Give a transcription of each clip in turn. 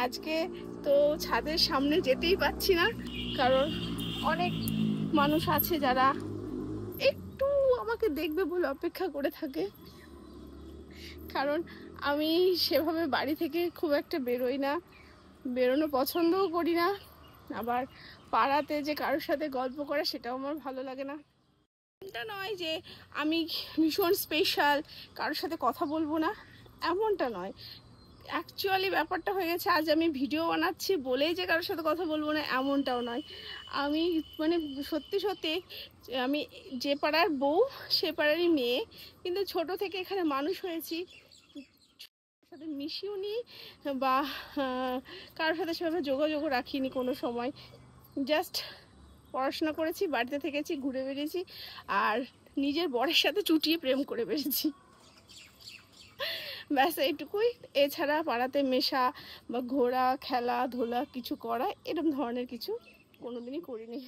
আজকে তো ছাদের সামনে যেতেই পাচ্ছি না, কারণ অনেক মানুষ আছে যারা একটু আমাকে দেখবে বলে অপেক্ষা করে থাকে। কারণ আমি সেভাবে বাড়ি থেকে খুব একটা বেরোই না, বেরোনো পছন্দও করি না। আবার পাড়াতে যে কারোর সাথে গল্প করা সেটাও আমার ভালো লাগে না। এটা নয় যে আমি ভীষণ স্পেশাল, কারোর সাথে কথা বলবো না, এমনটা নয়। অ্যাকচুয়ালি ব্যাপারটা হয়ে গেছে, আজ আমি ভিডিও বানাচ্ছি বলেই যে কারোর সাথে কথা বলবো না এমনটাও নয়। আমি মানে সত্যি সত্যি আমি যে পাড়ার বউ সে পাড়ারই মেয়ে, কিন্তু ছোট থেকে এখানে মানুষ হয়েছি, সাথে মিশিও নি বা কারোর সাথে সেভাবে যোগাযোগও রাখিনি কোনো সময়। জাস্ট পড়াশোনা করেছি, বাড়িতে থেকেছি, ঘুরে বেরিয়েছি, আর নিজের বরের সাথে চুটিয়ে প্রেম করে বেরিয়েছি, ব্যাস এইটুকুই। এছাড়া পাড়াতে মেশা বা ঘোরা খেলাধুলা কিছু করা এরকম ধরনের কিছু কোনোদিনই করিনি।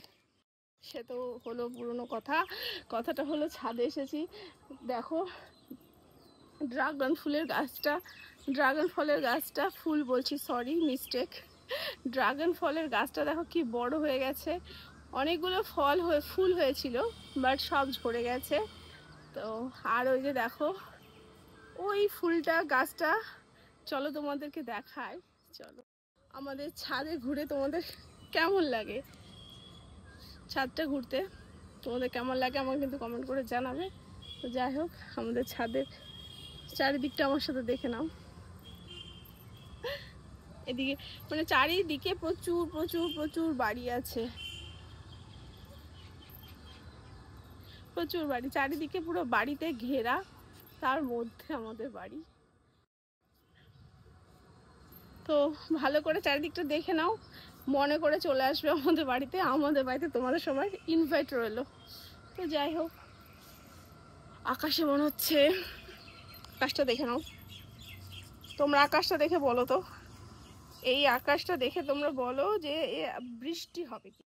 সে তো হলো পুরনো কথা। কথাটা হলো ছাদে এসেছি, দেখো ড্রাগন ফলের গাছটা ফুল বলছি, সরি মিস্টেক, ড্রাগন ফলের গাছটা দেখো কি বড় হয়ে গেছে। অনেকগুলো ফুল হয়েছিল, বাট সব ঝরে গেছে। তো আর ওই যে দেখো ওই ফুলটা গাছটা, চলো তোমাদেরকে দেখায়। চলো আমাদের ছাদে ঘুরে তোমাদের কেমন লাগে, ছাদটা ঘুরতে তোমাদের কেমন লাগে আমাকে কিন্তু কমেন্ট করে জানাবে। তো যাই হোক, আমাদের ছাদের চারিদিকটা আমার সাথে দেখে নাও। এদিকে মানে চারিদিকে প্রচুর প্রচুর প্রচুর বাড়ি আছে, প্রচুর বাড়ি, চারিদিকে পুরো বাড়িতে ঘেরা, তার মধ্যে আমাদের বাড়ি। তো ভালো করে চারিদিকটা দেখে নাও, মনে করে চলে আসবে আমাদের বাড়িতে। আমাদের বাড়িতে তোমাদের সবাই ইনভাইট রইলো। তো যাই হোক, আকাশে মনে হচ্ছে, আকাশটা দেখে নাও তোমরা, আকাশটা দেখে বলো তো, এই আকাশটা দেখে তোমরা বলো যে বৃষ্টি হবে কি।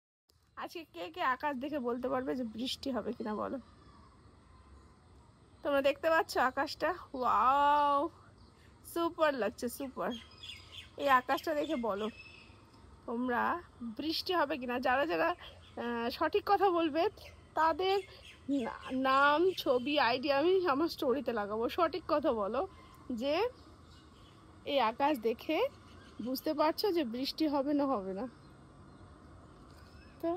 আজকে কে কে আকাশ দেখে বলতে পারবে যে বৃষ্টি হবে কিনা বলো। তোমরা দেখতে পাচ্ছ আকাশটা, ওয়াও সুপার লাগছে, সুপার। এই আকাশটা দেখে বলো তোমরা বৃষ্টি হবে কিনা। যারা যারা সঠিক কথা বলবে তাদের নাম ছবি আইডি আমি আমার স্টোরিতে লাগাবো। সঠিক কথা বলো যে এই আকাশ দেখে বুঝতে পারছো যে বৃষ্টি হবে না হবে না। তো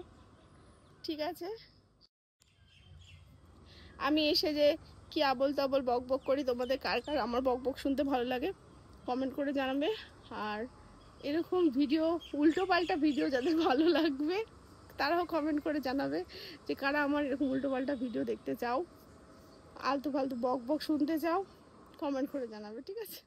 ঠিক আছে, আমি এসে যে কি আবল তাবল বক বক করি, তোমাদের কার কার আমার বক বক শুনতে ভালো লাগে কমেন্ট করে জানাবে। আর এরকম ভিডিও, উল্টো পাল্টা ভিডিও যাদের ভালো লাগবে তারাও কমেন্ট করে জানাবে যে কারা আমার এরকম উল্টো পাল্টা ভিডিও দেখতে চাও, আলতু ফালতু বক বক শুনতে চাও, কমেন্ট করে জানাবে, ঠিক আছে।